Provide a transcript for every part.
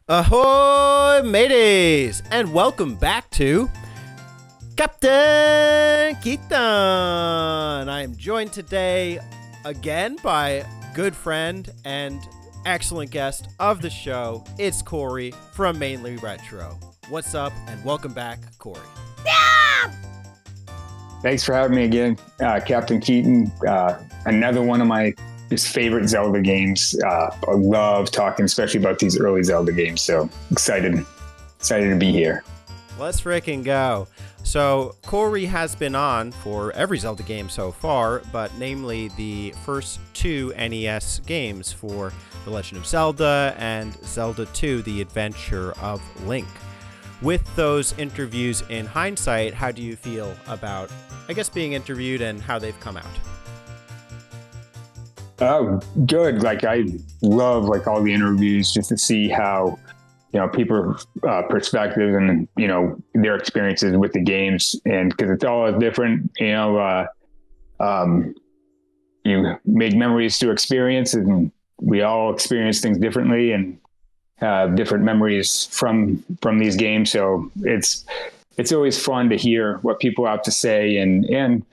Ahoy, mateys, and welcome back to Captain Keaton. I am joined today again by good friend and excellent guest of the show. It's Corey from Maine-ly Retro. What's up, and welcome back, Corey. Thanks for having me again, Captain Keaton. Another one of my favorite Zelda games. I love talking, especially about these early Zelda games. So excited to be here. Let's frickin' go. So Corey has been on for every Zelda game so far, but namely the first two NES games for The Legend of Zelda and Zelda 2, The Adventure of Link. With those interviews in hindsight, how do you feel about, being interviewed and how they've come out? Oh, good. I love all the interviews just to see how, people's perspectives and, their experiences with the games. And because it's all different, you make memories through experience, and we all experience things differently and have different memories from these games. So it's always fun to hear what people have to say and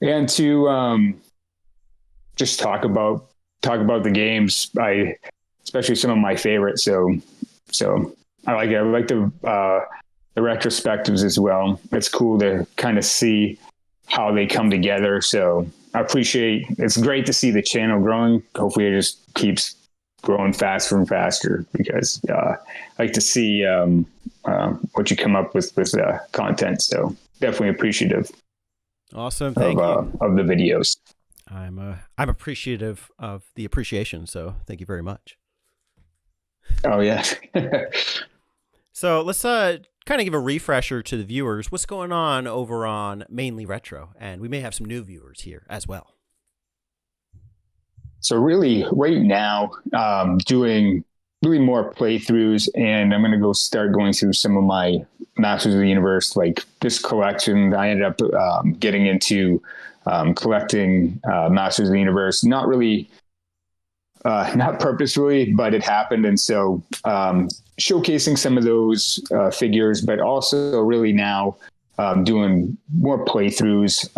to, just talk about the games. Especially some of my favorites. So I like it. I like the retrospectives as well. It's cool to kind of see how they come together. So I appreciate. It's great to see the channel growing. Hopefully, it just keeps growing faster and faster because I like to see what you come up with content. So definitely appreciative. Awesome, thank you. Of the videos. I'm appreciative of the appreciation, so thank you very much. Oh yeah. So let's kind of give a refresher to the viewers. What's going on over on Maine-ly Retro? And we may have some new viewers here as well. So really, right now, doing really more playthroughs, and I'm going to start going through some of my Masters of the Universe, like this collection. I ended up getting into collecting Masters of the Universe, not purposefully, but it happened. And so showcasing some of those figures, but also really now doing more playthroughs.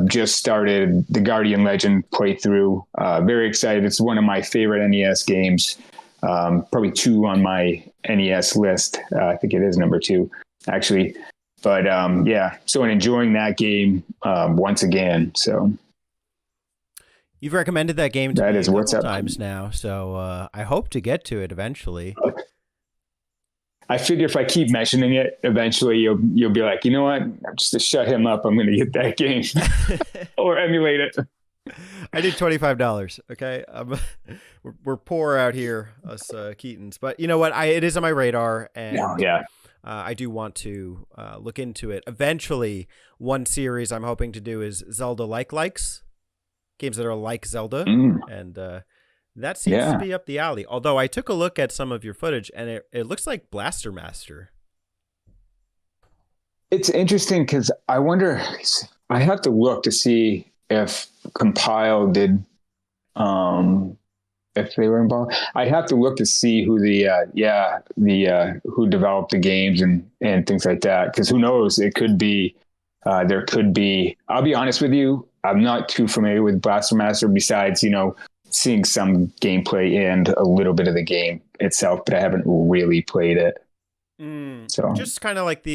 Just started the Guardian Legend playthrough. Very excited. It's one of my favorite NES games. Probably 2 on my NES list. I think it is number 2, actually. But yeah, so I'm enjoying that game once again. So you've recommended that game to me a couple up times now, so I hope to get to it eventually. I figure if I keep mentioning it, eventually you'll be like, you know what? Just to shut him up, I'm going to get that game or emulate it. I need $25. Okay, we're poor out here, us Keatons, but you know what? It is on my radar, and yeah. I do want to look into it. Eventually, one series I'm hoping to do is Zelda likes, games that are like Zelda, and that seems to be up the alley. Although I took a look at some of your footage, and it looks like Blaster Master. It's interesting because I wonder, I have to look to see if Compile did, if they were involved. I'd have to look to see who who developed the games and things like that. Because who knows? It could be, there could be. I'll be honest with you. I'm not too familiar with Blaster Master besides, seeing some gameplay and a little bit of the game itself, but I haven't really played it. So just kind of like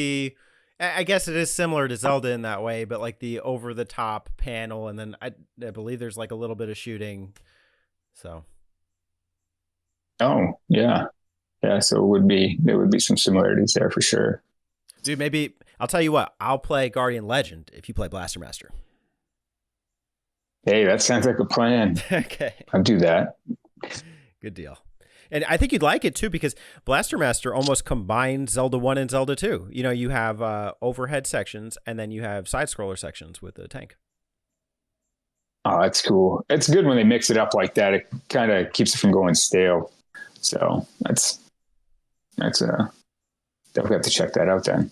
I guess it is similar to Zelda in that way, but like the over the top panel. And then I believe there's like a little bit of shooting. So. Oh yeah. Yeah. So there would be some similarities there for sure. Dude, maybe I'll tell you what, I'll play Guardian Legend if you play Blaster Master. Hey, that sounds like a plan. Okay. I'll do that. Good deal. And I think you'd like it too, because Blaster Master almost combines Zelda 1 and Zelda 2. You have overhead sections, and then you have side scroller sections with the tank. Oh, that's cool. It's good when they mix it up like that. It kind of keeps it from going stale. So that's definitely have to check that out then.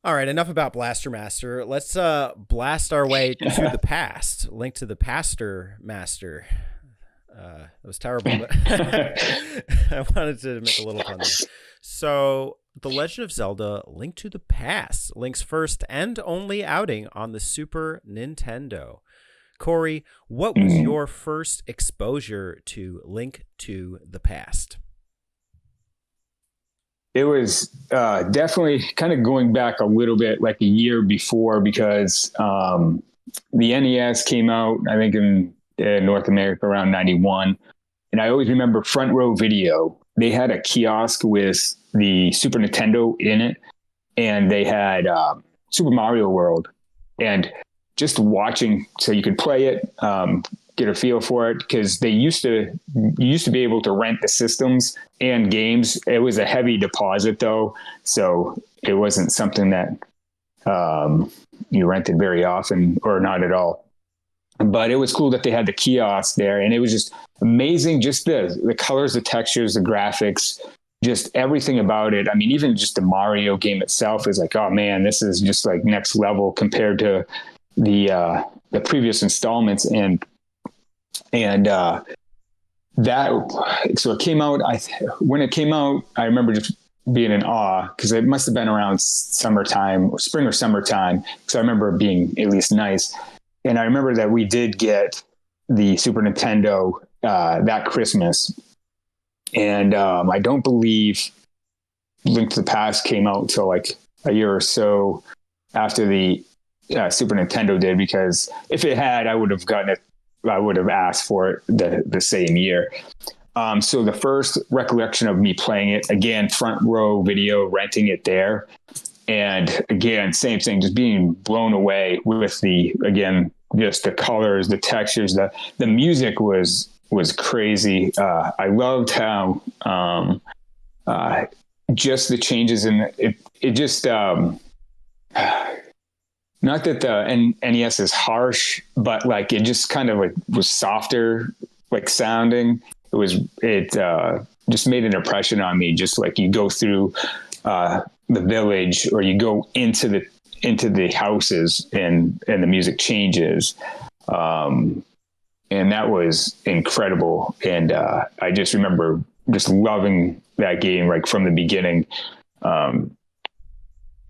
All right, enough about Blaster Master. Let's blast our way to the past. Link to the Pastor Master. That was terrible, but I wanted to make a little fun there. So, The Legend of Zelda: Link to the Past, Link's first and only outing on the Super Nintendo. Corey, what was your first exposure to Link to the Past? It was definitely kind of going back a little bit, like a year before, because the NES came out, I think, in North America around 91. And I always remember Front Row Video. They had a kiosk with the Super Nintendo in it, and they had Super Mario World. And just watching, so you could play it, get a feel for it, because you used to be able to rent the systems and games. It was a heavy deposit though, so it wasn't something that you rented very often, or not at all. But it was cool that they had the kiosk there, and it was just amazing. Just the colors, the textures, the graphics, just everything about it. I mean, even just the Mario game itself is like, oh man, this is just like next level compared to the previous installments. And that, so it came out, when it came out, I remember just being in awe, because it must have been around summertime, spring or summertime, because I remember it being at least nice. And I remember that we did get the Super Nintendo that Christmas. And I don't believe Link to the Past came out till like a year or so after the Super Nintendo did, because if it had, I would have gotten it. I would have asked for it the same year. So the first recollection of me playing it, again, Front Row Video, renting it there. And again, same thing, just being blown away with just the colors, the textures, the music was crazy. I loved how just the changes in it just, not that the NES is harsh, but like it just kind of like was softer, like sounding. It just made an impression on me. Just like you go through the village, or you go into the houses, and the music changes, and that was incredible. And I just remember just loving that game right from the beginning.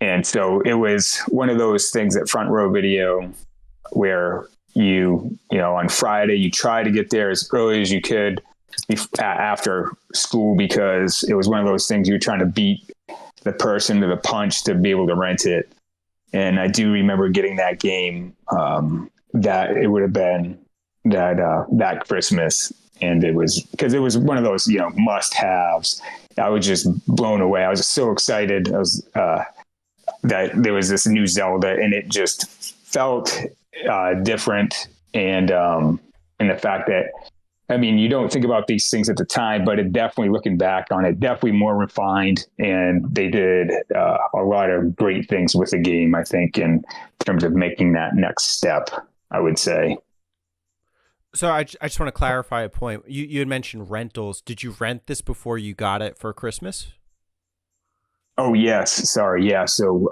And so it was one of those things at Front Row Video where you know, on Friday, you try to get there as early as you could after school, because it was one of those things you were trying to beat the person to the punch to be able to rent it. And I do remember getting that game, that it would have been that Christmas. And it was, because it was one of those, you know, must haves. I was just blown away. I was just so excited. I was, that there was this new Zelda, and it just felt different. And the fact that, I mean, you don't think about these things at the time, but it definitely, looking back on it, definitely more refined. And they did a lot of great things with the game, I think, in terms of making that next step, I would say. So I just want to clarify a point. You had mentioned rentals. Did you rent this before you got it for Christmas? Oh, yes. Sorry. Yeah. So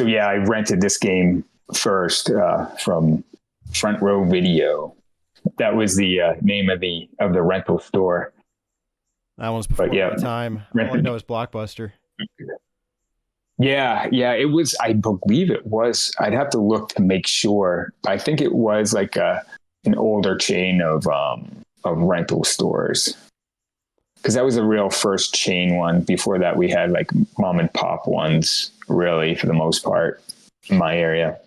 yeah, I rented this game first from Front Row Video. That was the name of the rental store. That one's before my time. All I know is Blockbuster. Yeah. It was, I believe it was, I'd have to look to make sure. I think it was like an older chain of rental stores, because that was the real first chain one. Before that, we had like mom and pop ones, really, for the most part, in my area.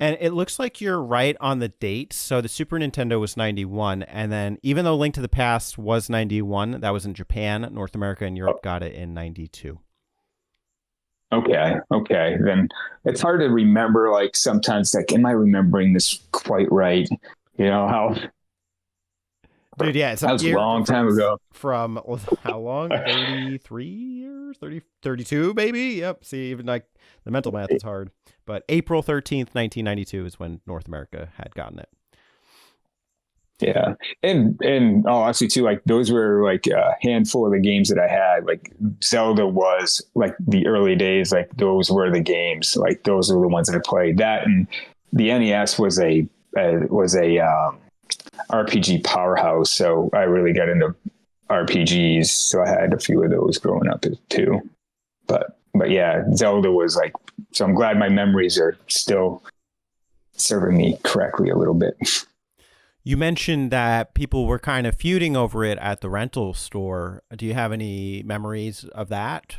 And it looks like you're right on the date. So the Super Nintendo was 91. And then even though Link to the Past was 91, that was in Japan, North America, and Europe got it in 92. Okay. Then it's hard to remember. Like sometimes, like, am I remembering this quite right? You know how? Dude, yeah, it's that was a long time ago. From how long? 33 years? 32, maybe? Yep. See, even like the mental math is hard. But April 13th, 1992 is when North America had gotten it. Yeah. And actually too, like those were like a handful of the games that I had. Like Zelda was like the early days, like those were the games. Like those are the ones that I played. That, and the NES was a RPG powerhouse. So I really got into RPGs. So I had a few of those growing up too. But yeah, Zelda was like, so I'm glad my memories are still serving me correctly a little bit. You mentioned that people were kind of feuding over it at the rental store. Do you have any memories of that?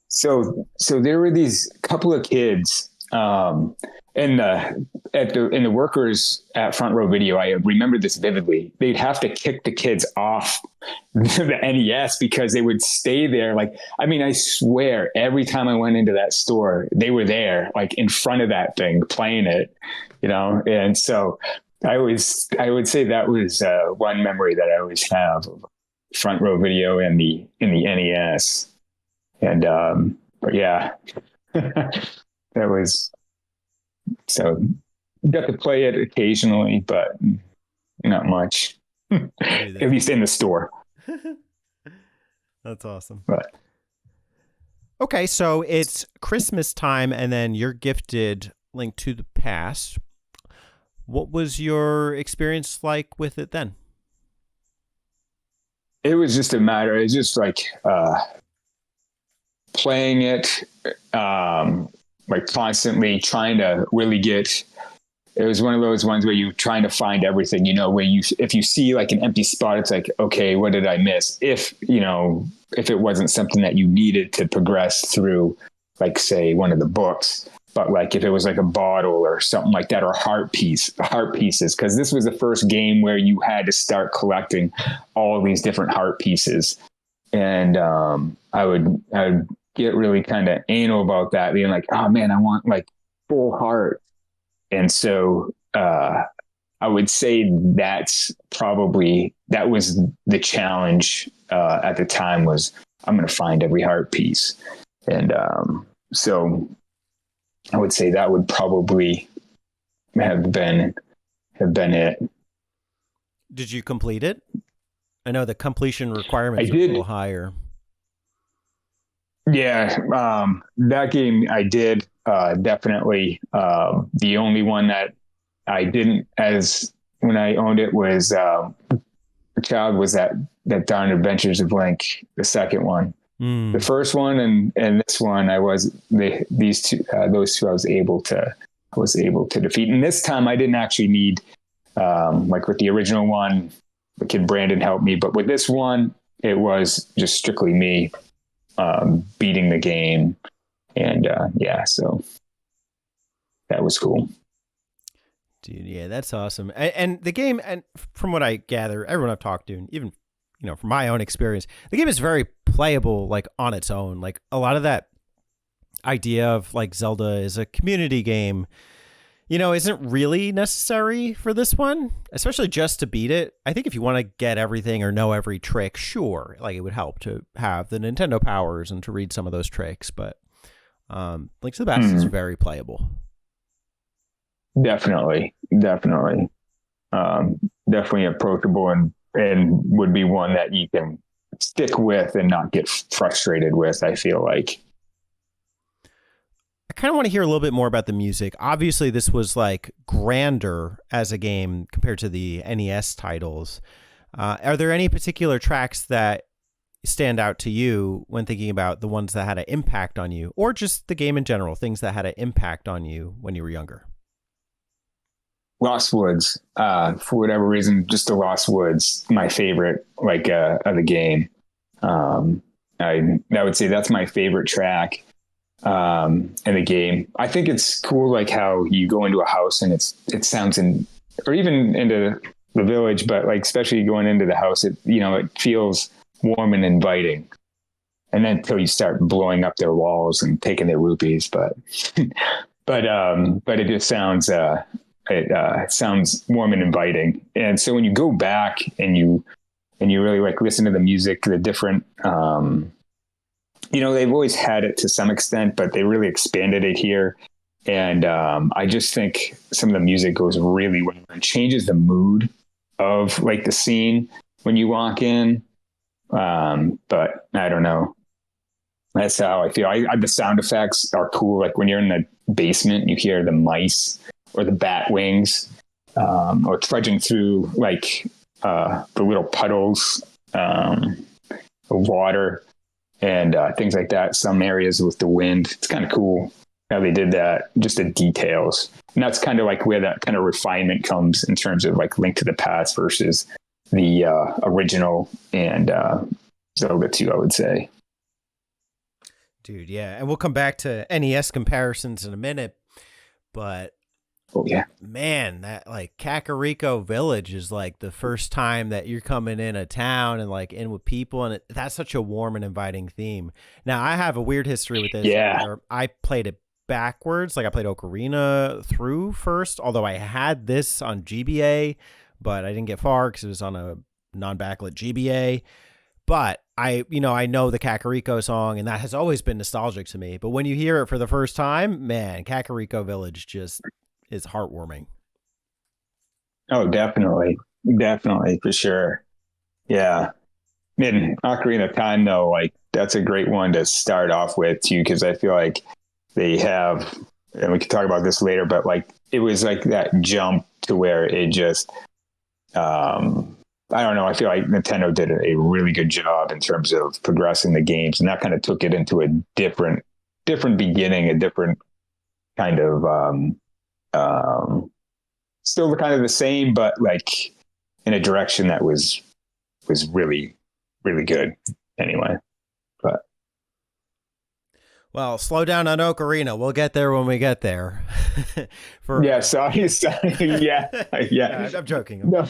So there were these couple of kids in the workers at Front Row Video. I remember this vividly. They'd have to kick the kids off the NES because they would stay there. Like, I mean, I swear every time I went into that store, they were there, like in front of that thing playing it, you know? And so I would say that was one memory that I always have of Front Row Video and in the NES. And, but yeah, that was, so got to play it occasionally, but not much, at least in the store. That's awesome. But okay, so it's Christmas time, and then you're gifted Link to the Past. What was your experience like with it then? it was just a matter, it's just like playing it, like constantly trying to really get. It was one of those ones where you're trying to find everything, you know, where if you see like an empty spot, it's like, okay, what did I miss? If it wasn't something that you needed to progress through, like say one of the books, but like if it was like a bottle or something like that, or heart pieces, because this was the first game where you had to start collecting all of these different heart pieces. And I would get really kind of anal about that, being like, oh man, I want like full heart. And so I would say that was the challenge at the time, was I'm going to find every heart piece. And so I would say that would probably have been it. Did you complete it? I know the completion requirements are a little higher. Yeah, that game I did definitely. The only one that I didn't, as when I owned it, was the child was that Darn Adventures of Link, the second one. The first one and this one, those two I was able to defeat. And this time I didn't actually need, like with the original one, the kid Brandon helped me, but with this one, it was just strictly me beating the game. And so that was cool. Dude, yeah, that's awesome. And the game, and from what I gather, everyone I've talked to, and even from my own experience, the game is very playable, like on its own. Like a lot of that idea of like Zelda is a community game, isn't really necessary for this one, especially just to beat it. I think if you want to get everything or know every trick, sure, like it would help to have the Nintendo powers and to read some of those tricks. But Link to the Past is very playable. Definitely approachable and would be one that you can stick with and not get frustrated with, I feel like. I kind of want to hear a little bit more about the music. Obviously, this was like grander as a game compared to the NES titles. Are there any particular tracks that stand out to you when thinking about the ones that had an impact on you, or just the game in general, things that had an impact on you when you were younger? Lost Woods, for whatever reason, just the Lost Woods, my favorite, like, of the game. I would say that's my favorite track, in the game. I think it's cool, like how you go into a house and it sounds or even into the village, but like, especially going into the house, it feels warm and inviting. And then until you start blowing up their walls and taking their rupees, but it just sounds, it sounds warm and inviting. And so when you go back and you really like listen to the music, the different, they've always had it to some extent, but they really expanded it here. And I just think some of the music goes really well and changes the mood of like the scene when you walk in. But I don't know. That's how I feel. The sound effects are cool. Like when you're in the basement, you hear the mice or the bat wings, or trudging through like the little puddles of water and things like that. Some areas with the wind. It's kind of cool how they did that, just the details. And that's kind of like where that kind of refinement comes in terms of like Link to the Past versus the original and Zelda 2, I would say. Dude, yeah. And we'll come back to NES comparisons in a minute, but oh yeah, man, that like Kakariko Village is like the first time that you're coming in a town and like in with people, and that's such a warm and inviting theme. Now, I have a weird history with this. Yeah. I played it backwards. Like I played Ocarina through first, although I had this on GBA, but I didn't get far because it was on a non-backlit GBA. But I know the Kakariko song, and that has always been nostalgic to me. But when you hear it for the first time, man, Kakariko Village just is heartwarming. Oh, definitely. Definitely, for sure. Yeah. In Ocarina of Time, though, like that's a great one to start off with, too, because I feel like they have, and we can talk about this later, but like it was like that jump to where it just, I don't know. I feel like Nintendo did a really good job in terms of progressing the games, and that kind of took it into a different beginning, a different kind of, still kind of the same, but like in a direction that was really, really good anyway. But well, slow down on Ocarina. We'll get there when we get there. Sorry. Yeah. I'm joking. No,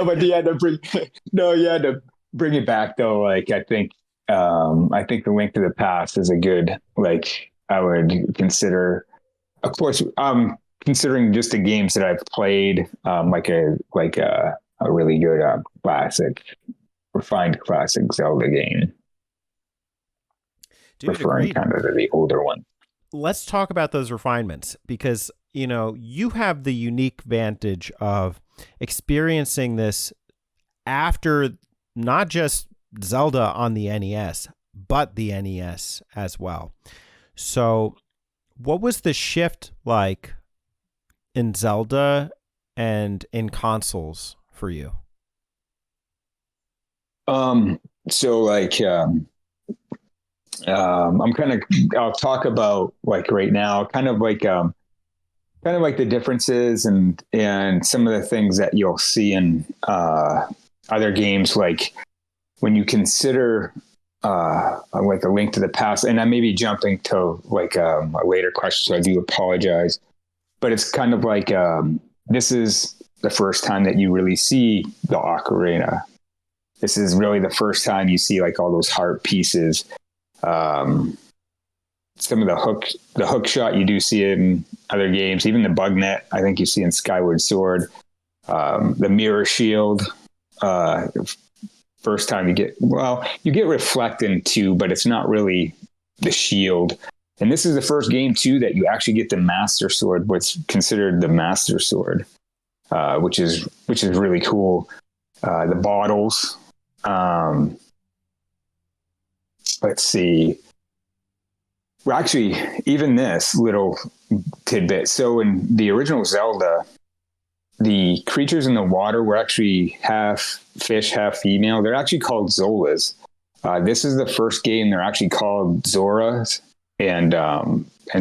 but you had to bring it back though. Like I think the Link to the Past is a good, like I would consider, of course, considering just the games that I've played, like a really good refined classic Zelda game. Dude, referring agreed. kind of to the older one. Let's talk about those refinements because, you have the unique vantage of experiencing this after not just Zelda on the NES, but the NES as well. So what was the shift like in Zelda and in consoles for you? So like, I'll talk about like right now, kind of like the differences and some of the things that you'll see in other games, like when you consider like a Link to the Past, and I may be jumping to like a later question, so I do apologize, but it's kind of like this is the first time that you really see the ocarina. This is really the first time you see like all those heart pieces. Some of the hook shot you do see in other games, even the bug net, I think you see in Skyward Sword, the mirror shield, first time you get Reflecting too, but it's not really the shield. And this is the first game too that you actually get the Master Sword, what's considered the Master Sword, which is really cool. The bottles, let's see. Well, actually, even this little tidbit. So in the original Zelda, the creatures in the water were actually half fish, half female. They're actually called Zolas. This is the first game they're actually called Zoras. And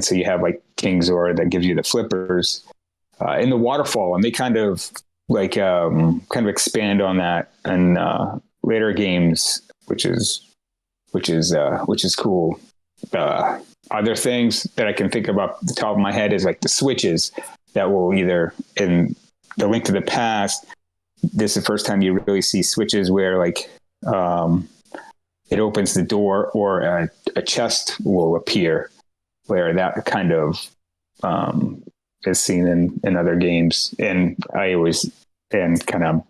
so you have like King Zora that gives you the flippers in the waterfall. And they kind of expand on that in later games, which is cool. Other things that I can think about the top of my head is like the switches that will either in the Link to the Past. This is the first time you really see switches where like it opens the door or a chest will appear, where that kind of is seen in other games. And Ocarina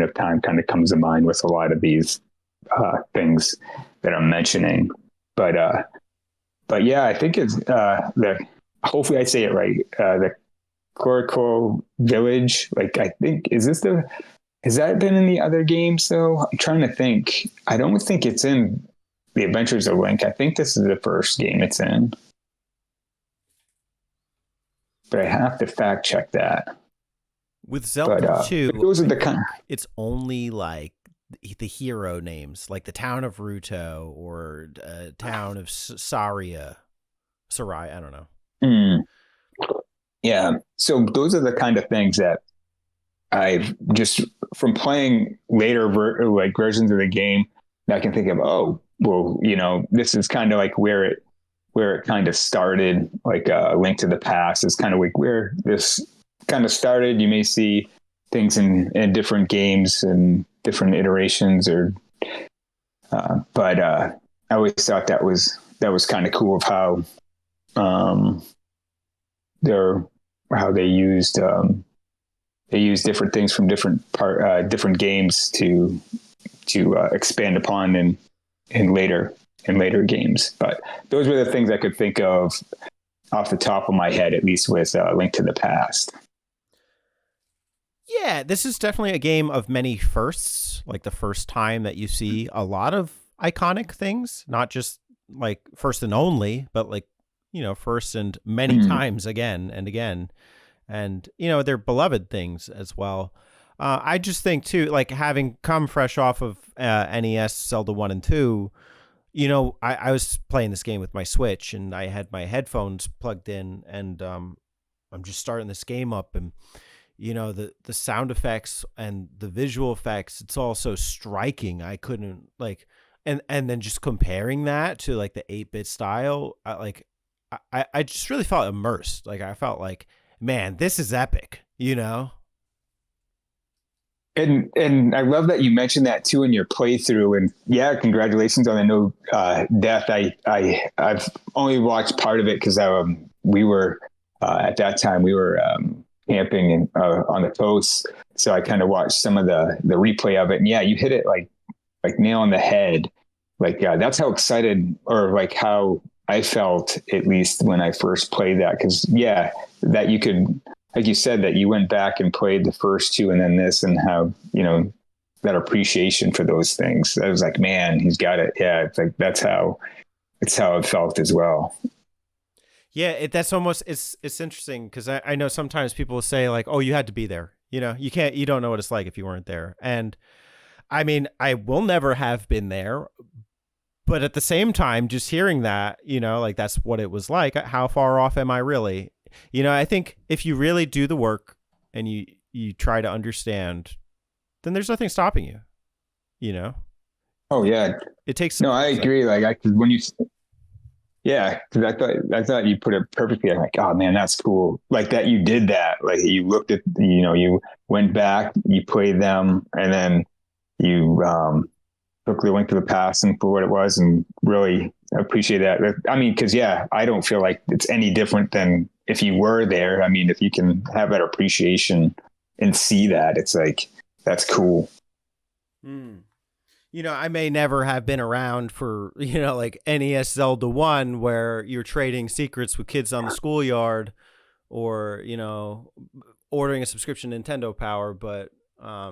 of Time kind of comes to mind with a lot of these things that I'm mentioning. But yeah, I think it's hopefully I say it right. The Koroko Village. Like I think has that been in the other games though? I'm trying to think. I don't think it's in the Adventures of Link. I think this is the first game it's in. But I have to fact check that. With Zelda 2, but those are the kind. it's only like the hero names, like the town of Ruto or town of Saria. I don't know. Mm, yeah. So those are the kind of things that I've just from playing later like versions of the game that I can think of. Oh, well, this is kind of like where it kind of started. Like Link to the Past is kind of like where this kind of started. You may see things in different games and different iterations, but I always thought that was kind of cool of how they used different things from different games to expand upon in later games. But those were the things I could think of off the top of my head, at least with Link to the Past. Yeah, this is definitely a game of many firsts, like the first time that you see a lot of iconic things, not just like first and only, but like, first and many times again and again. And, they're beloved things as well. I just think, too, like having come fresh off of NES Zelda 1 and 2, I was playing this game with my Switch and I had my headphones plugged in and I'm just starting this game up and, the sound effects and the visual effects, it's all so striking. I couldn't like, and then just comparing that to like the 8-bit style, I just really felt immersed. Like I felt like, man, this is epic, And I love that you mentioned that too in your playthrough. And yeah, congratulations on the no death. I've only watched part of it because we were at that time we were camping on the coast, so I kind of watched some of the replay of it. And yeah, you hit it like nail on the head. Like that's how excited or like how I felt at least when I first played that. Because yeah, that you could, like you said, that you went back and played the first two and then this, and how that appreciation for those things. I was like, man, he's got it. Yeah, it's like that's how it felt as well. Yeah, that's almost it's interesting because I know sometimes people will say like, oh, you had to be there. You don't know what it's like if you weren't there. And I mean, I will never have been there. But at the same time, just hearing that, like that's what it was like. How far off am I really? I think if you really do the work and you try to understand, then there's nothing stopping you, Oh yeah. It takes. No, I agree. Like when you, yeah, because I thought you put it perfectly. I'm like, oh man, that's cool. Like that you did that. Like you looked at, you went back, you played them, and then you took the Link to the Past and for what it was, and really appreciate that. I mean, because yeah, I don't feel like it's any different than if you were there. I mean, if you can have that appreciation and see that, it's like that's cool. I may never have been around for like NES Zelda 1 where you're trading secrets with kids on the schoolyard, or ordering a subscription Nintendo Power, but I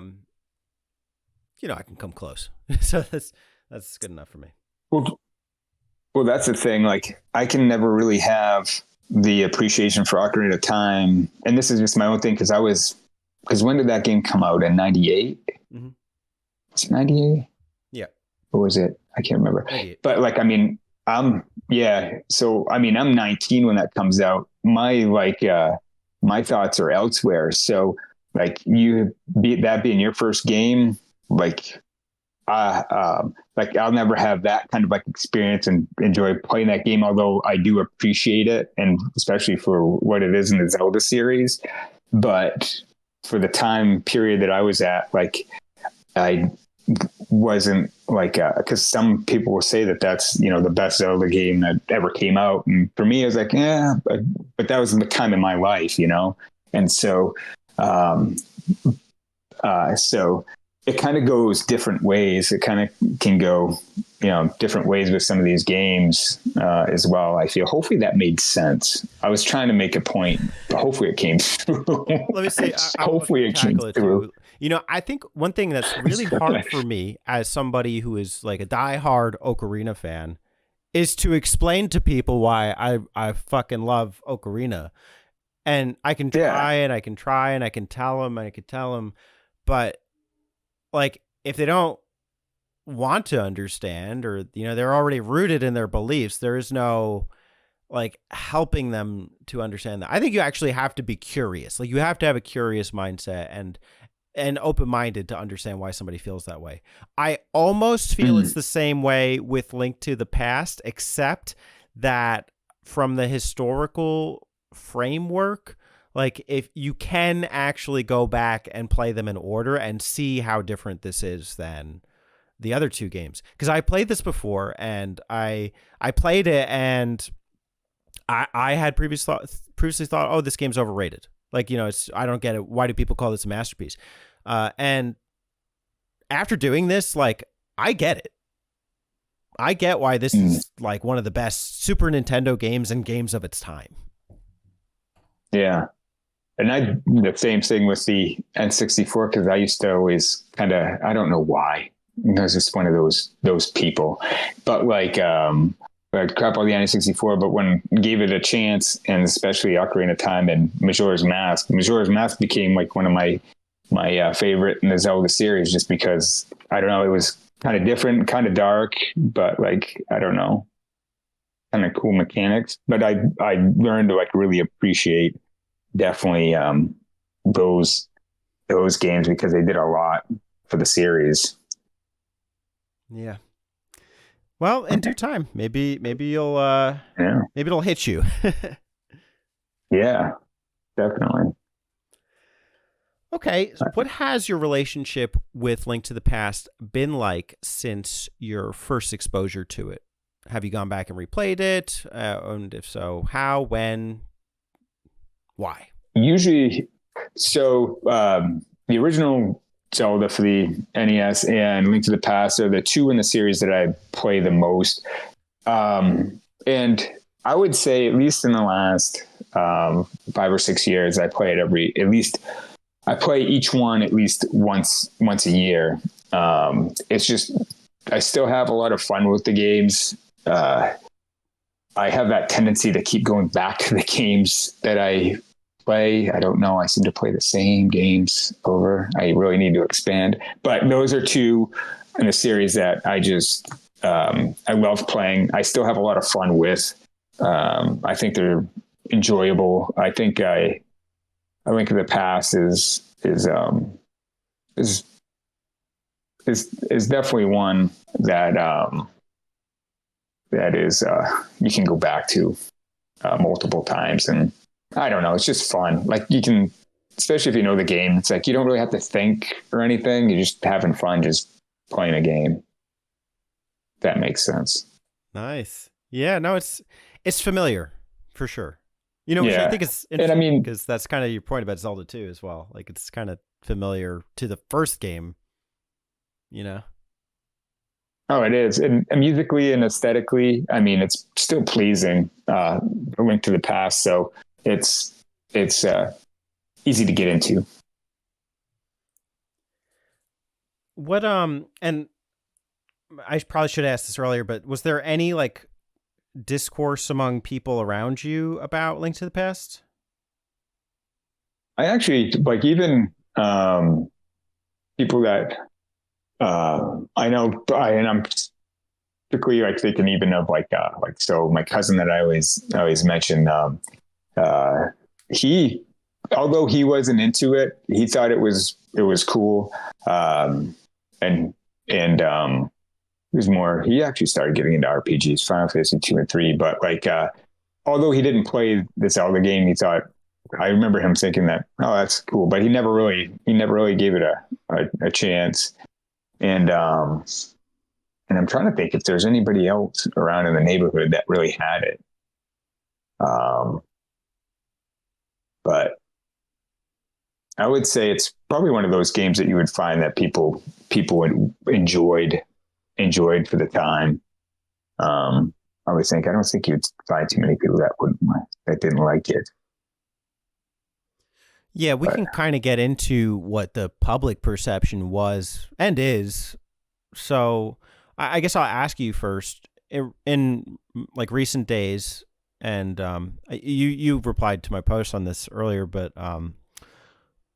can come close. So that's good enough for me. Well, that's the thing. Like, I can never really have the appreciation for Ocarina of Time, and this is just my own thing because when did that game come out? In '98? Mm-hmm. It's '98. Yeah. Or was it? I can't remember. 98. But like, I mean, So I mean, I'm 19 when that comes out. My thoughts are elsewhere. So like, that being your first game, like I'll never have that kind of like experience and enjoy playing that game, although I do appreciate it, and especially for what it is in the Zelda series. But for the time period that I was at, like I wasn't like, because some people will say that that's the best Zelda game that ever came out, and for me I was like, yeah, but that was the time in my life, and so so it kind of goes different ways. It kind of can go, different ways with some of these games as well. I feel hopefully that made sense. I was trying to make a point, but hopefully it came through. Let me see. Hopefully it came through. I think one thing that's really hard for me as somebody who is like a diehard Ocarina fan is to explain to people why I fucking love Ocarina. And I can try and I can try and I can tell them and I can tell them, but like if they don't want to understand, or they're already rooted in their beliefs, there is no like helping them to understand that. I think you actually have to be curious. Like you have to have a curious mindset and open-minded to understand why somebody feels that way. I almost feel it's the same way with Link to the Past, except that from the historical framework, like if you can actually go back and play them in order and see how different this is than the other two games. Because I played this before and I played it and I had previously thought, oh, this game's overrated. Like, I don't get it. Why do people call this a masterpiece? And after doing this, like, I get it. I get why this is like one of the best Super Nintendo games and games of its time. Yeah. And the same thing with the N64, because I used to always kind of, I don't know why. I was just one of those people. But like, I'd crap on the N64, but when I gave it a chance, and especially Ocarina of Time and Majora's Mask became like one of my favorite in the Zelda series, just because, I don't know, it was kind of different, kind of dark, but like, I don't know, kind of cool mechanics. But I learned to like really appreciate definitely those games, because they did a lot for the series. Yeah. Well, in due time, maybe you'll maybe it'll hit you. Yeah, definitely. Okay, so what has your relationship with Link to the Past been like since your first exposure to it? Have you gone back and replayed it? And if so, how, when, why? Usually, so the original Zelda for the NES and Link to the Past are the two in the series that I play the most. And I would say, at least in the last 5 or 6 years, I play it I play each one at least once a year. It's just, I still have a lot of fun with the games. I have that tendency to keep going back to the games that I play. I don't know. I seem to play the same games over. I really need to expand. But those are two in a series that I just, I love playing. I still have a lot of fun with. I think they're enjoyable. I think A Link to the Past is definitely one that is you can go back to multiple times, and I don't know, it's just fun. Like you can, especially if you know the game, it's like you don't really have to think or anything. You're just having fun, just playing a game. That makes sense. Nice. Yeah, no, it's familiar for sure. Which I think is interesting, and I mean, because that's kind of your point about Zelda 2 as well. Like it's kind of familiar to the first game, Oh, it is. And musically and aesthetically, I mean, it's still pleasing, A Link to the Past. So it's easy to get into. What, and I probably should have asked this earlier, but was there any like discourse among people around you about Link to the Past? I actually, like, even people that I know, and I'm particularly like thinking even of so my cousin that I always mention, he, although he wasn't into it, he thought it was cool, and it was more, he actually started getting into RPGs, Final Fantasy 2 and 3, but like although he didn't play the Zelda game, he thought, I remember him thinking that, oh, that's cool, but he never really gave it a chance. And I'm trying to think if there's anybody else around in the neighborhood that really had it. But I would say it's probably one of those games that you would find that people enjoyed for the time. I don't think you'd find too many people that didn't like it. Yeah, we can kind of get into what the public perception was and is. So I guess I'll ask you first, in like recent days, And you replied to my post on this earlier, but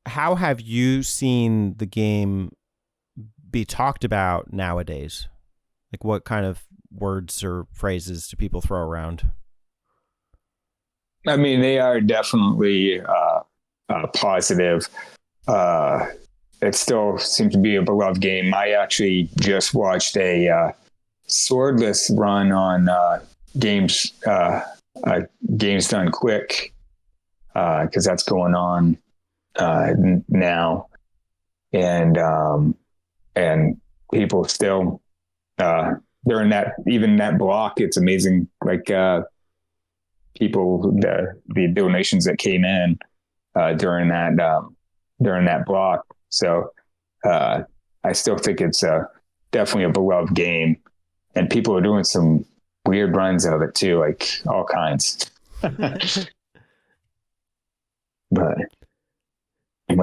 how have you seen the game be talked about nowadays? Like, what kind of words or phrases do people throw around? I mean, they are definitely positive. It still seems to be a beloved game. I actually just watched a swordless run on Games Done Quick, because that's going on now, and people still during that block. It's amazing, like people, the donations that came in during that block. So I still think it's definitely a beloved game, and people are doing some weird runs of it too, like all kinds. but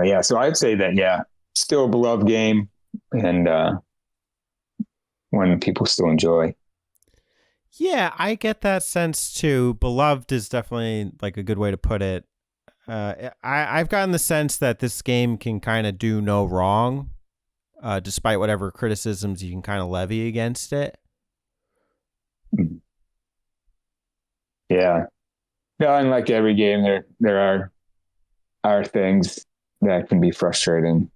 yeah, so I'd say that, still a beloved game, and one people still enjoy. Yeah, I get that sense too. Beloved is definitely like a good way to put it. I've gotten the sense that this game can kind of do no wrong, despite whatever criticisms you can kind of levy against it. Yeah. No, and like every game, there are things that can be frustrating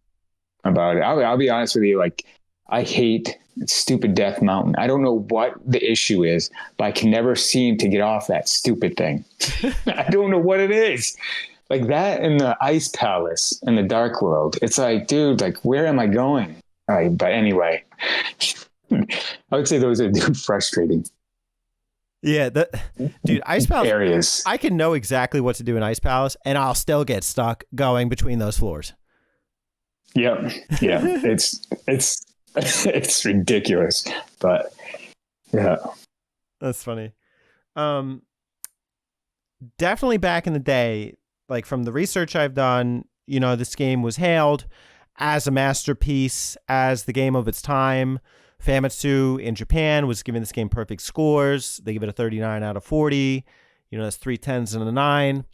about it. I'll be honest with you. Like, I hate stupid Death Mountain. I don't know what the issue is, but I can never seem to get off that stupid thing. I don't know what it is. Like that in the Ice Palace in the Dark World. It's like, dude, like, where am I going? But anyway, I would say those are frustrating. Yeah, dude, Ice Palace areas. I can know exactly what to do in Ice Palace, and I'll still get stuck going between those floors. Yep. Yeah. It's ridiculous, but yeah. That's funny. Definitely back in the day, like from the research I've done, this game was hailed as a masterpiece, as the game of its time. Famitsu in Japan was giving this game perfect scores. They give it a 39 out of 40. That's 3 10s and a 9.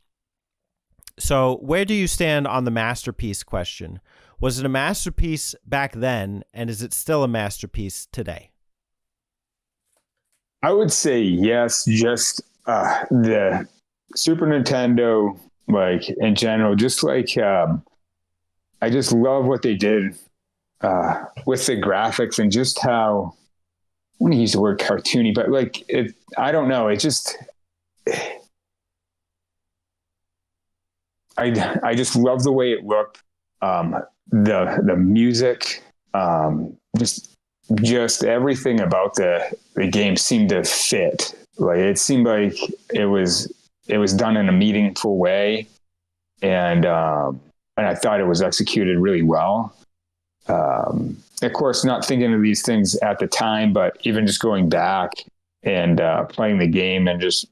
So where do you stand on the masterpiece question? Was it a masterpiece back then, and is it still a masterpiece today? I would say yes. Just the Super Nintendo, like in general, just like I just love what they did with the graphics, and just how, I want to use the word cartoony, but like it, I don't know. It just, I just love the way it looked. The music, just everything about the game seemed to fit. Like, it seemed like it was done in a meaningful way, and I thought it was executed really well. Of course, not thinking of these things at the time, but even just going back and playing the game and just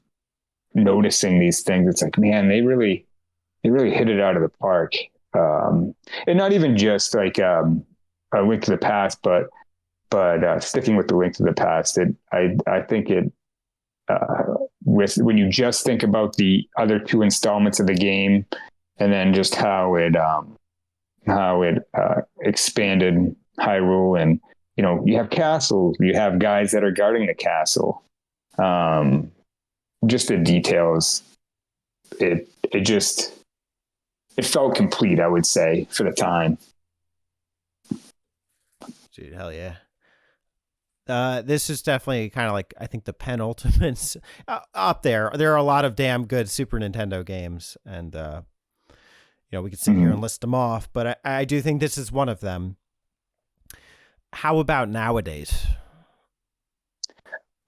noticing these things, it's like, man, they really hit it out of the park. And not even just like a Link to the Past, but sticking with the Link to the Past, I think it, when you just think about the other two installments of the game, and then just how it expanded Hyrule, and you have castles, you have guys that are guarding the castle, just the details. It felt complete, I would say, for the time. Dude, hell yeah. This is definitely kind of like, I think, the penultimate up there. There are a lot of damn good Super Nintendo games, and we could sit here and list them off, but I do think this is one of them. How about nowadays?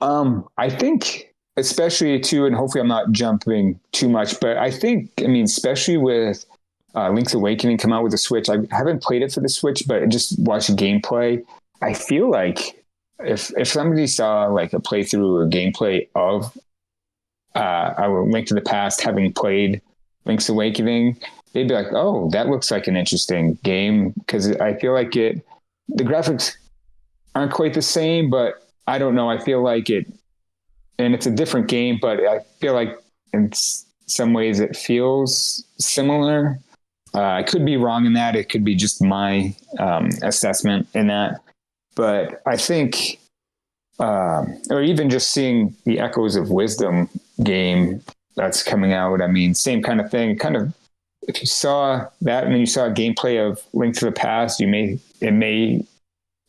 I think, especially too, and hopefully I'm not jumping too much, but I think, especially with Link's Awakening come out with the Switch. I haven't played it for the Switch, but just watching gameplay, I feel like if somebody saw like a playthrough or gameplay of a Link to the Past, having played Link's Awakening, they'd be like, oh, that looks like an interesting game, because I feel like the graphics aren't quite the same, but I don't know. I feel like it and it's a different game, but I feel like in some ways it feels similar. I could be wrong in that. It could be just my assessment in that. But I think, or even just seeing the Echoes of Wisdom game that's coming out, I mean, same kind of thing. Kind of, if you saw that and then you saw a gameplay of Link to the Past, it may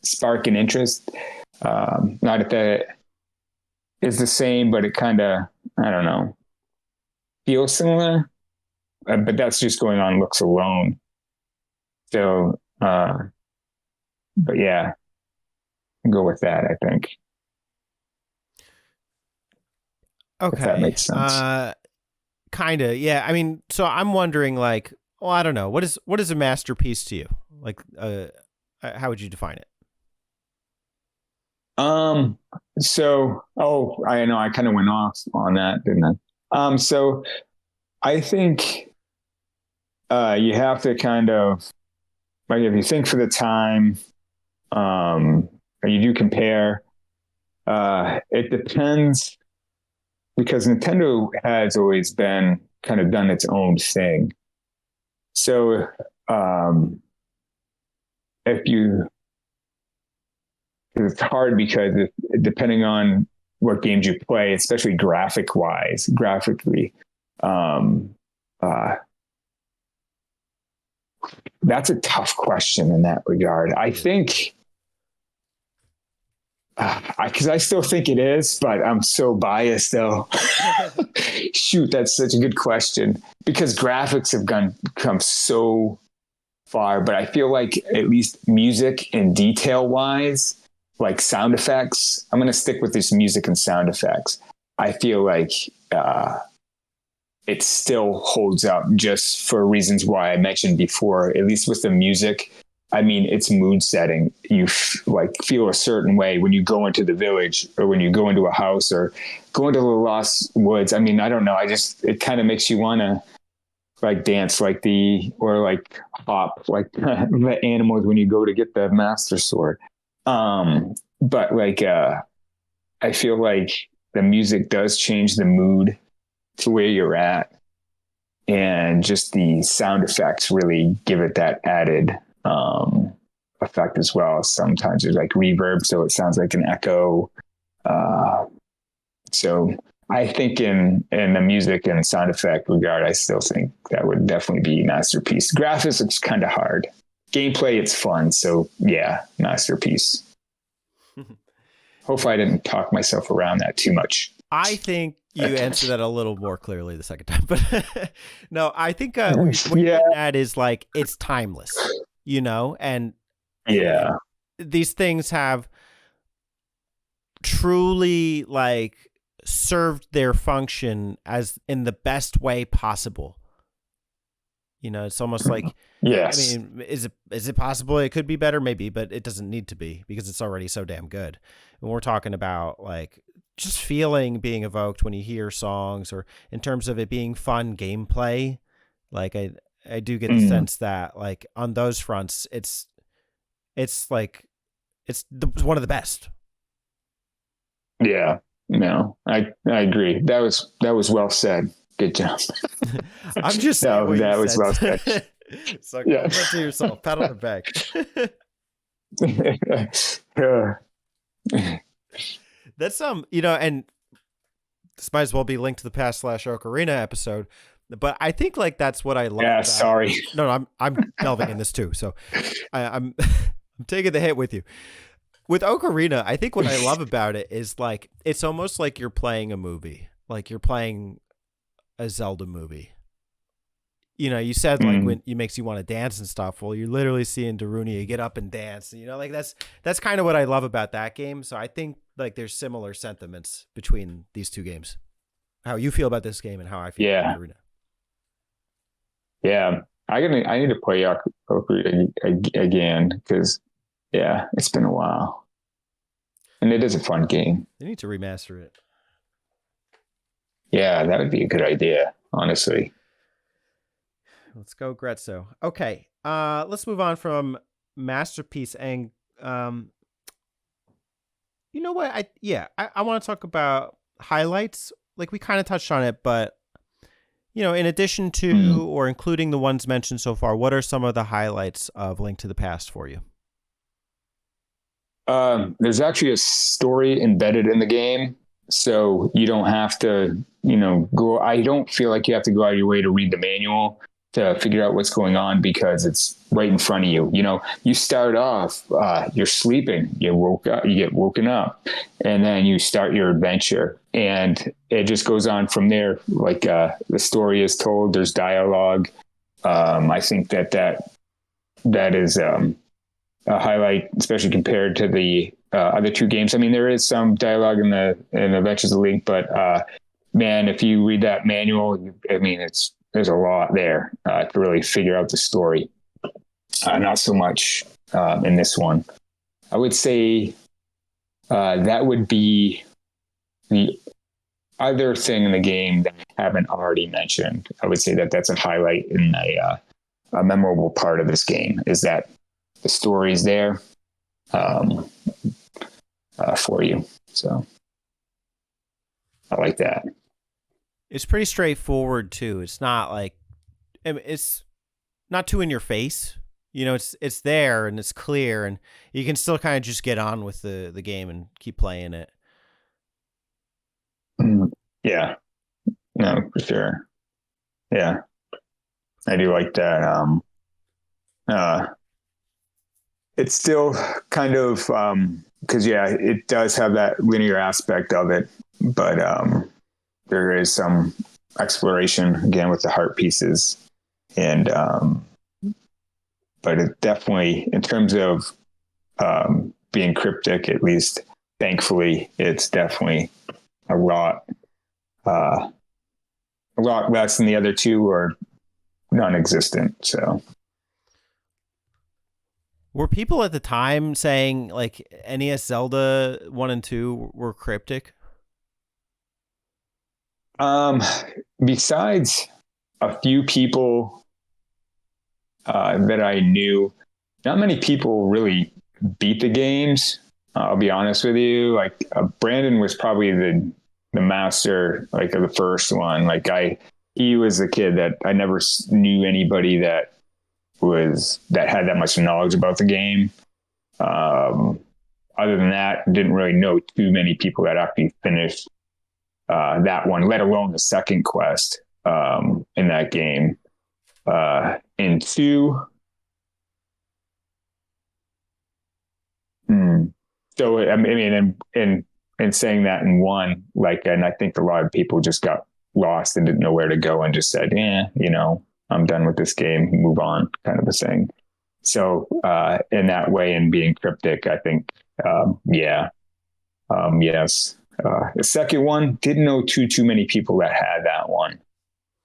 spark an interest. Not that that is the same, but it kind of, I don't know, feels similar. But that's just going on looks alone. So, but yeah, I'll go with that, I think. Okay. If that makes sense. Kind of, yeah. I mean, so I'm wondering, like, well, I don't know. What is a masterpiece to you? Like, how would you define it? So, I know I kind of went off on that, didn't I? So I think, you have to kind of, like, if you think for the time, and you do compare, it depends, because Nintendo has always been kind of done its own thing. So, if you, it's hard because depending on what games you play, especially graphically, that's a tough question in that regard. I think, because I still think it is, but I'm so biased though. Shoot, that's such a good question, because graphics have come so far, but I feel like at least music and detail wise, like sound effects, I'm going to stick with this music and sound effects. I feel like it still holds up, just for reasons why I mentioned before, at least with the music. I mean, it's mood setting. You feel a certain way when you go into the village, or when you go into a house, or go into the lost woods. I mean, I don't know. It kind of makes you want to like dance or like hop like the animals when you go to get the Master Sword. But like, I feel like the music does change the mood to where you're at, and just the sound effects really give it that added effect as well. Sometimes there's like reverb, so it sounds like an echo. So I think in the music and sound effect regard, I still think that would definitely be masterpiece. Graphics, it's kind of hard. Gameplay, it's fun. So yeah, masterpiece. Hopefully I didn't talk myself around that too much. I think you answered that a little more clearly the second time, but no, I think what you're getting at is like, it's timeless, and yeah, these things have truly like served their function as in the best way possible. It's almost like, yes. I mean, is it possible it could be better? Maybe, but it doesn't need to be, because it's already so damn good. And we're talking about like just feeling being evoked when you hear songs, or in terms of it being fun gameplay. Like I do get the sense that like on those fronts, it's like, it's one of the best. Yeah, no, I agree. That was well said. Good job. I'm just saying what that you was said. well said. So compliment to yourself. Pat on the back. That's and this might as well be Link to the Past / Ocarina episode, but I think like that's what I love. Yeah, sorry. No, I'm delving in this too, so I'm I'm taking the hit with you. With Ocarina, I think what I love about it is like, it's almost like you're playing a movie, like you're playing a Zelda movie. You said like when it makes you want to dance and stuff. Well, you're literally seeing Darunia get up and dance. Like that's kind of what I love about that game. So I think like there's similar sentiments between these two games. How you feel about this game and how I feel about Darunia. Yeah, I need to play Ocarina again, because it's been a while, and it is a fun game. They need to remaster it. Yeah, that would be a good idea, honestly. Let's go, Grezzo. Okay, let's move on from masterpiece, and you know what? I want to talk about highlights? Like we kind of touched on it, but in addition Mm. to or including the ones mentioned so far, what are some of the highlights of Link to the Past for you? There's actually a story embedded in the game, so you don't have to, go. I don't feel like you have to go out of your way to read the manual to figure out what's going on because it's right in front of you. You start off, you're sleeping, you get woken up, and then you start your adventure, and it just goes on from there. Like the story is told, there's dialogue. I think that is. A highlight, especially compared to the other two games. I mean, there is some dialogue in the Adventures of Link, but man, if you read that manual, there's a lot there to really figure out the story. Not so much in this one. I would say that would be the other thing in the game that I haven't already mentioned. I would say that that's a highlight in a memorable part of this game is that the story's there for you. So I like that. It's pretty straightforward too. It's not like it's not too in your face. It's there and it's clear, and you can still kind of just get on with the game and keep playing it. Yeah, no, for sure. Yeah, I do like that. It's still kind of because it does have that linear aspect of it, but there is some exploration again with the heart pieces, and but it definitely, in terms of being cryptic, at least thankfully, it's definitely a lot less than the other two, or non-existent. So. Were people at the time saying like NES Zelda 1 and 2 were cryptic? Besides a few people that I knew, not many people really beat the games. I'll be honest with you. Like Brandon was probably the master, like of the first one. Like he was a kid that I never knew anybody that had that much knowledge about the game. Other than that, didn't really know too many people that actually finished that one, let alone the second quest in that game. In two, so I mean, in saying that in one, and I think a lot of people just got lost and didn't know where to go and just said, I'm done with this game, move on, kind of a thing. So in that way, and being cryptic, I think, yes. The second one, didn't know too many people that had that one.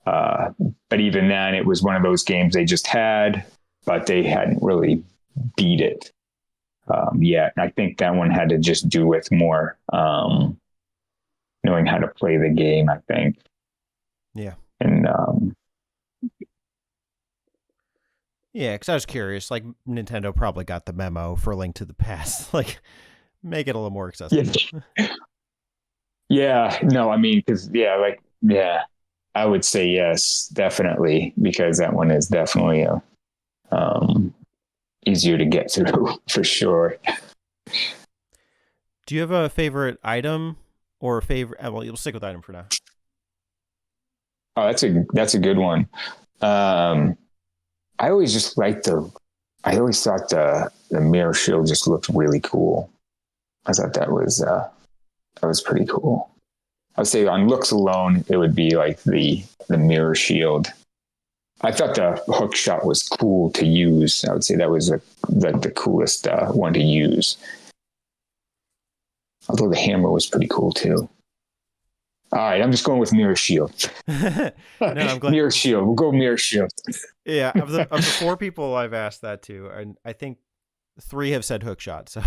But even then, it was one of those games they just had, but they hadn't really beat it yet. And I think that one had to just do with more knowing how to play the game, I think. Yeah. And yeah, because I was curious. Like Nintendo probably got the memo for Link to the Past. Like, make it a little more accessible. Yeah. No, I mean, because I would say yes, definitely, because that one is definitely easier to get through for sure. Do you have a favorite item or a favorite? Well, you'll stick with item for now. Oh, that's a good one. I always just liked I always thought the mirror shield just looked really cool. I thought that was pretty cool. I would say on looks alone, it would be like the mirror shield. I thought the hook shot was cool to use. I would say that was the coolest one to use. Although the hammer was pretty cool too. All right, I'm just going with mirror shield. No, I'm glad. Mirror shield. We'll go mirror shield. Yeah, of the 4 people I've asked that to, and I think 3 have said hook shot. So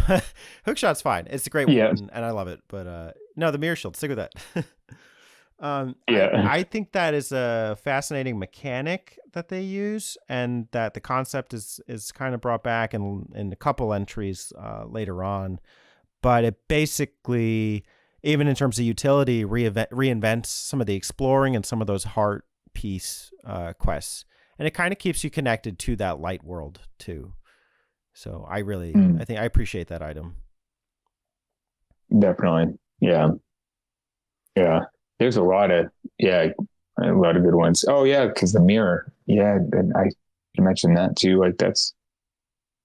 hook shot's fine. It's a great one, and I love it. But no, the mirror shield. Stick with that. I think that is a fascinating mechanic that they use, and that the concept is kind of brought back in a couple entries later on. But it basically even in terms of utility, reinvents some of the exploring and some of those heart piece quests, and it kind of keeps you connected to that light world too. So I think I appreciate that item. Definitely. Yeah. Yeah. There's a lot of good ones. Oh yeah, because the mirror. Yeah, and you mentioned that too. Like that's,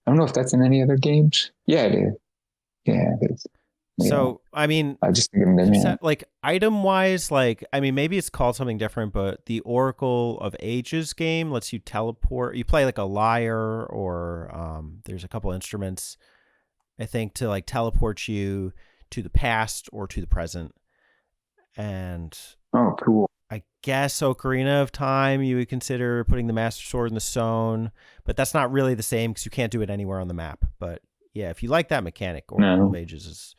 I don't know if that's in any other games. Yeah, it is. Yeah, it is. So, I mean, I just think of them, like item wise, like, I mean, maybe it's called something different, but the Oracle of Ages game lets you teleport. You play like a lyre, or there's a couple instruments, I think, to like teleport you to the past or to the present. And oh, cool. I guess Ocarina of Time, you would consider putting the Master Sword in the stone, but that's not really the same because you can't do it anywhere on the map. But yeah, if you like that mechanic, Oracle of Ages is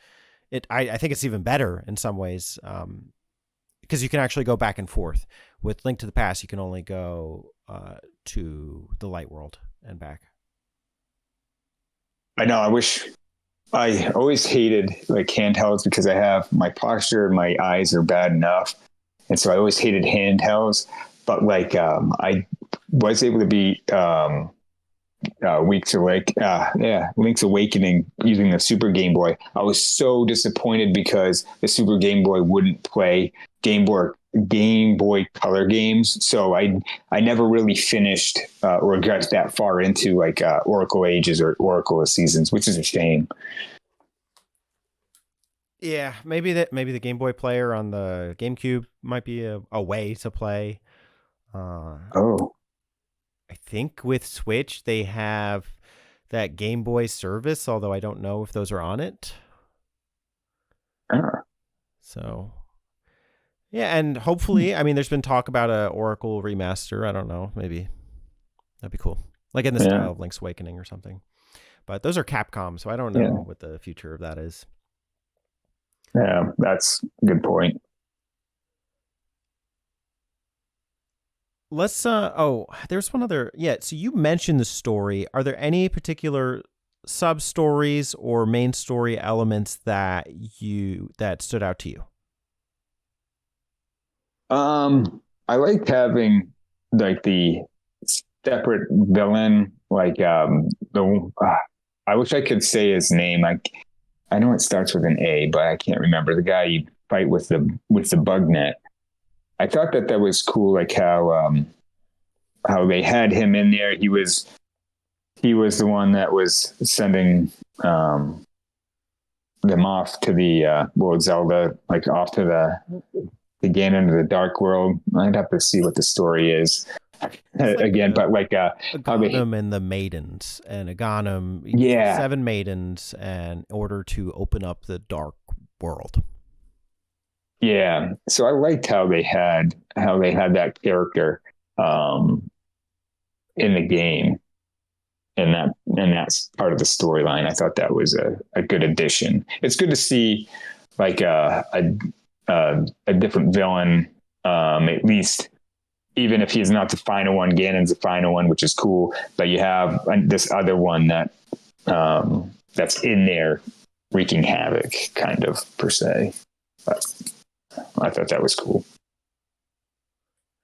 it. I think it's even better in some ways because you can actually go back and forth. With Link to the Past, you can only go to the light world and back. I know. I always hated like handhelds because I have my posture and my eyes are bad enough. And so I always hated handhelds, but like I was able to beat Link's Awakening using the Super Game Boy. I was so disappointed because the Super Game Boy wouldn't play Game Boy Color games. So I never really finished or got that far into like Oracle Ages or Oracle of Seasons, which is a shame. Yeah, maybe the Game Boy player on the GameCube might be a way to play. I think with Switch they have that Game Boy service, although I don't know if those are on it. So, yeah, and hopefully, I mean, there's been talk about a Oracle remaster. I don't know, maybe that'd be cool, like in the style of Link's Awakening or something. But those are Capcom, so I don't know what the future of that is. Yeah, that's a good point. Let's there's one other. So you mentioned the story. Are there any particular sub stories or main story elements that stood out to you? I liked having like the separate villain, like I wish I could say his name. I know it starts with an A, but I can't remember the guy you fight with the bug net. I thought that was cool, like how they had him in there. He was the one that was sending them off to the Zelda, like off to the Ganon into the Dark World. I'd have to see what the story is again, but like Aghanim and the maidens, and Aghanim, 7 maidens, in order to open up the Dark World. Yeah, so I liked how they had that character in the game, and that's part of the storyline. I thought that was a good addition. It's good to see like a different villain, at least, even if he's not the final one. Ganon's the final one, which is cool. But you have this other one that that's in there wreaking havoc, kind of, per se. But I thought that was cool.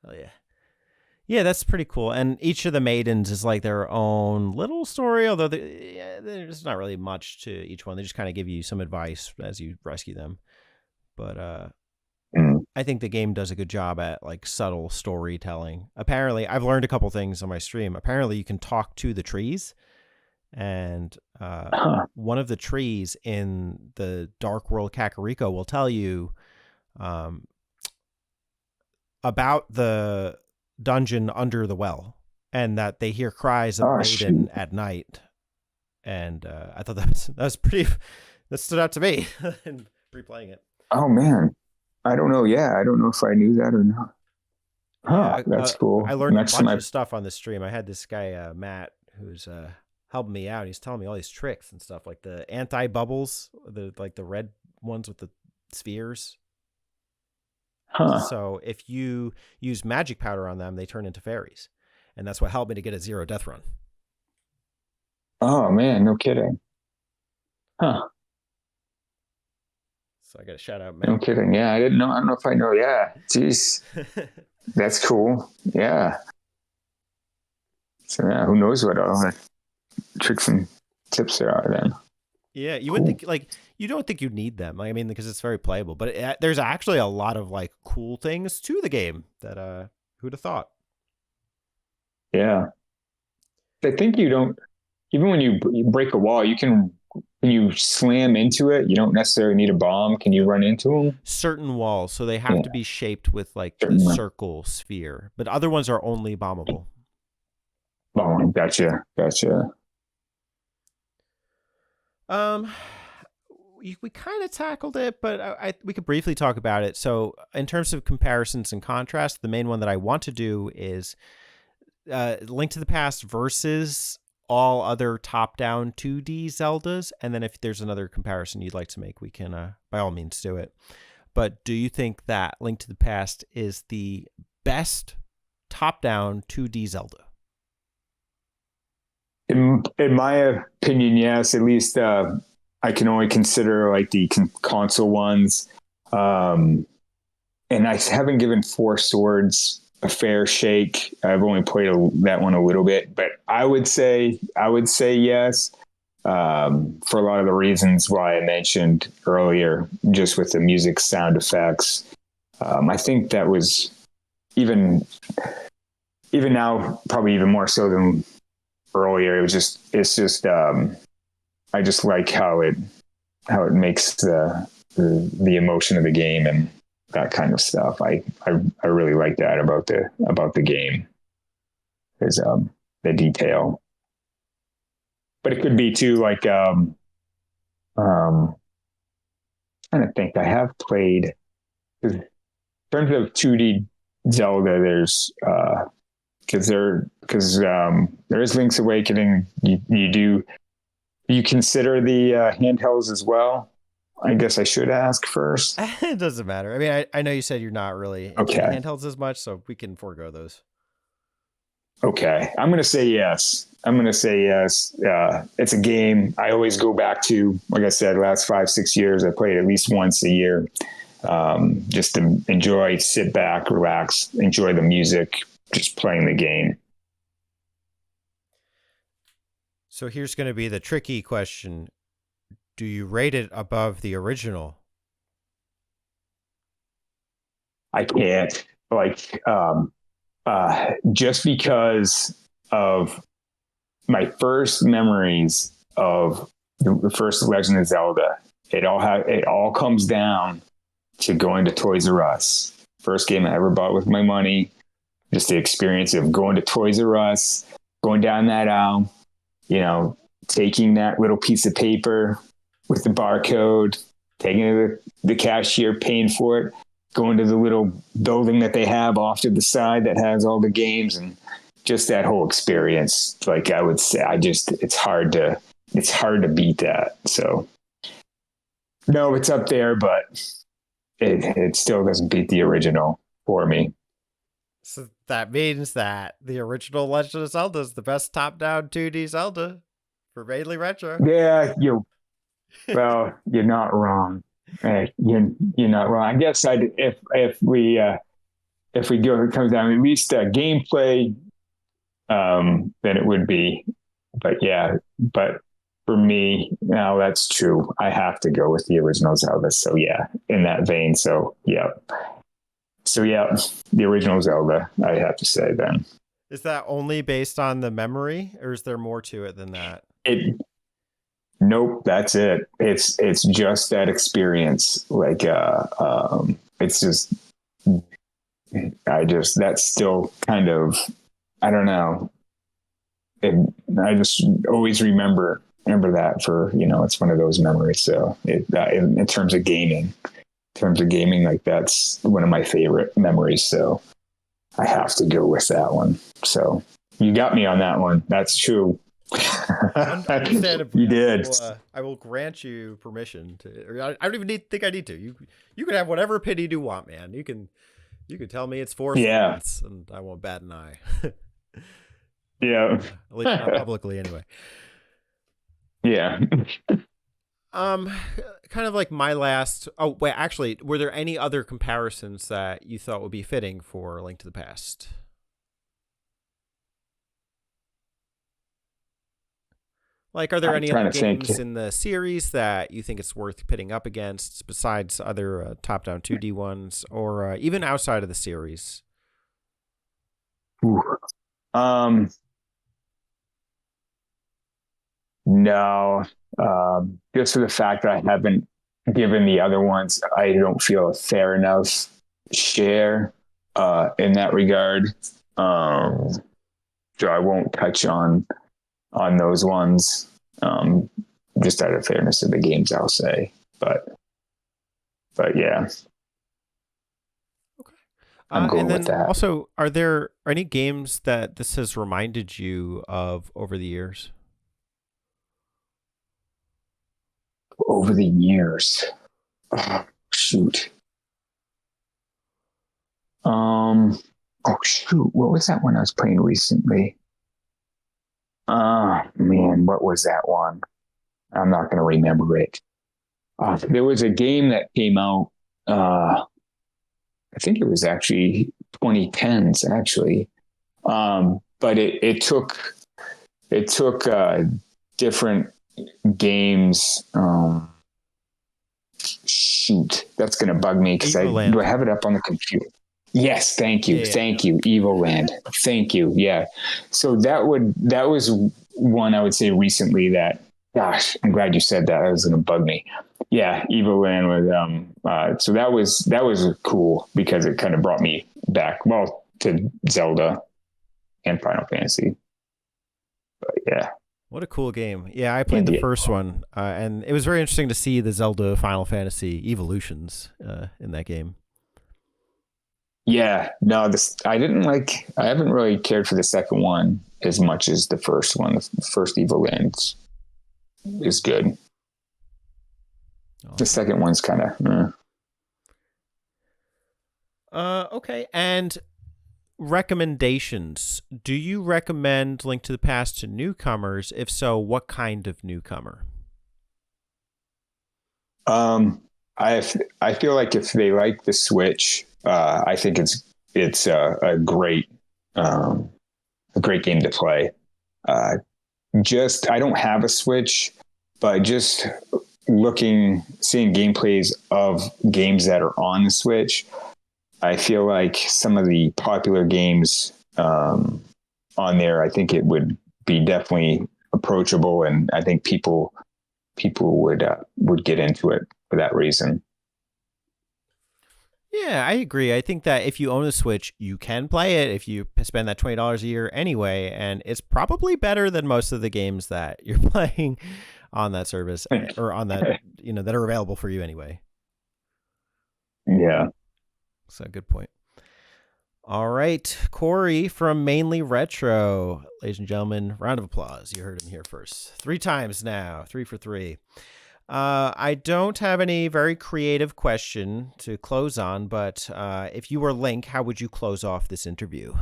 Oh yeah. Yeah, that's pretty cool. And each of the maidens is like their own little story, although there's not really much to each one. They just kind of give you some advice as you rescue them. But I think the game does a good job at like subtle storytelling. Apparently, I've learned a couple things on my stream. Apparently, you can talk to the trees. And one of the trees in the Dark World Kakariko will tell you about the dungeon under the well, and that they hear cries of maiden at night. And I thought that was pretty. That stood out to me in replaying it. Oh man, I don't know. Yeah, I don't know if I knew that or not. That's cool. I learned a bunch of stuff on the stream. I had this guy Matt who's helping me out. He's telling me all these tricks and stuff, like the anti-bubbles, the red ones with the spheres. So if you use magic powder on them, they turn into fairies. And that's what helped me to get a 0 death run. Oh man, no kidding. So I got to shout out No Maine. kidding. Yeah, I didn't know. I don't know if I know. Yeah. Jeez. That's cool. Yeah. So yeah, who knows what all the tricks and tips there are then. Yeah, you Cool. would think like you don't think you need them. I mean, because it's very playable, but there's actually a lot of like cool things to the game that who'd have thought? Yeah. I think you don't, even when you break a wall, when you slam into it, you don't necessarily need a bomb. Can you run into them? Certain walls, so they have to be shaped with like the Certain. circle sphere, but other ones are only bombable. Oh, gotcha. We kind of tackled it, but we could briefly talk about it. So, in terms of comparisons and contrast, the main one that I want to do is Link to the Past versus all other top-down 2D Zeldas, and then if there's another comparison you'd like to make, we can, by all means, do it. But do you think that Link to the Past is the best top-down 2D Zelda? In my opinion, yes. At least I can only consider like the console ones, and I haven't given Four Swords a fair shake. I've only played that one a little bit, but I would say yes, for a lot of the reasons why I mentioned earlier, just with the music, sound effects. I think that was even now probably even more so than earlier. It's just I just like how it makes the emotion of the game and that kind of stuff. I really like that about the game, is the detail. But it could be too like trying to think. I have played, in terms of 2D Zelda. There's because there is Link's Awakening. You consider the handhelds as well? I guess I should ask first. It doesn't matter. I mean, I know you said you're not really into the handhelds as much, so we can forego those. Okay. I'm going to say yes. It's a game I always go back to. Like I said, last 5-6 years, I played at least once a year, just to enjoy, sit back, relax, enjoy the music, just playing the game. So here's going to be the tricky question. Do you rate it above the original? I can't. Just because of my first memories of the first Legend of Zelda. It all comes down to going to Toys R Us. First game I ever bought with my money. Just the experience of going to Toys R Us, going down that aisle, taking that little piece of paper with the barcode, taking it to the cashier, paying for it, going to the little building that they have off to the side that has all the games, and just that whole experience. Like I would say, it's hard to beat that. So no, it's up there, but it still doesn't beat the original for me. So that means that the original Legend of Zelda is the best top-down 2D Zelda for Maine-ly Retro. Yeah, you're not wrong. You're not wrong. I guess if we go, it comes down at least gameplay, then it would be. But yeah, for me, now that's true. I have to go with the original Zelda. So yeah, in that vein. So yeah. The original Zelda, I have to say then. Is that only based on the memory, or is there more to it than that? Nope, that's it. It's just that experience. Like it's just that's still kind of, I don't know. I just always remember that for, it's one of those memories. So in terms of gaming, like that's one of my favorite memories. So I have to go with that one. So you got me on that one. That's true. Understandably, you did. I will grant you permission to. I don't even think I need to. You can have whatever opinion you want, man. You can tell me it's Four Swords, and I won't bat an eye. Yeah, at least not publicly, anyway. Yeah. Um, kind of like my last. Oh, wait, actually, were there any other comparisons that you thought would be fitting for Link to the Past? Like, are there I'm any trying other to think. games in the series that you think it's worth pitting up against besides other top-down 2D ones, or even outside of the series? Ooh. Um, no, just for the fact that I haven't given the other ones, I don't feel a fair enough share in that regard. Um, so I won't touch on those ones. Just out of fairness of the games, I'll say. But yeah, Okay. I'm And going with then that. also, are there any games that this has reminded you of over the years? Over the years, oh, shoot. Oh shoot, what was that one I was playing recently? Man, what was that one? I'm not going to remember it. There was a game that came out. I think it was actually 2010s, actually. But it took different games. Shoot, that's going to bug me because I do I Evoland. have it up on the computer. Yes, thank you, Yeah, thank no. you, Evil Land, thank you. Yeah, so that was one I would say recently that. Gosh, I'm glad you said that. That was going to bug me. Yeah, Evil Land was so that was cool because it kind of brought me back to Zelda and Final Fantasy. But yeah, What a cool game. Yeah, I played the India. first one, and it was very interesting to see the Zelda Final Fantasy evolutions in that game. Yeah, no, this I didn't like. I haven't really cared for the second one as much as the first one. The first Evil Land is good. The Awesome. second one's kind of. Okay, and recommendations. Do you recommend Link to the Past to newcomers? If so, what kind of newcomer? Um, I feel like if they like the Switch, I think it's a great game to play. Uh, just I don't have a Switch, but just seeing gameplays of games that are on the Switch, I feel like some of the popular games on there, I think it would be definitely approachable, and I think people would get into it for that reason. Yeah, I agree. I think that if you own a Switch, you can play it if you spend that $20 a year anyway, and it's probably better than most of the games that you're playing on that service or on that, that are available for you anyway. Yeah. So good point. All right, Corey from Maine-ly Retro. Ladies and gentlemen, round of applause. You heard him here first. 3 times now, 3 for 3. I don't have any very creative question to close on, but if you were Link, how would you close off this interview?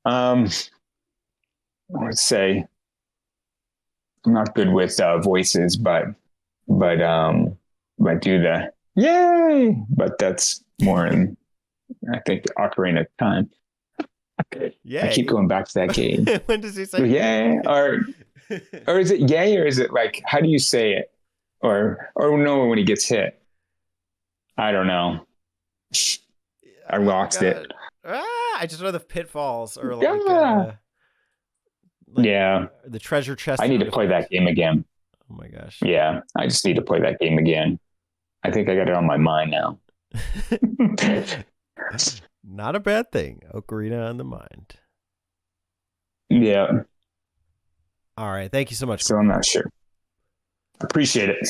I would say I'm not good with voices, but do the yay. But that's more in I think Ocarina of Time. I keep Yay. going back to that game. When does he So say yay, or is it yay, or is it like how do you say it? Or no, when he gets hit. I don't know. I Oh lost it. god. I just know the pitfalls or Yeah. like Yeah. the treasure chest I need to sound play effect. that game again. Oh my gosh. Yeah. I just need to play that game again. I think I got it on my mind now. Not a bad thing. Ocarina on the mind. Yeah. All right. Thank you so much, So I'm Corey. not sure. Appreciate it.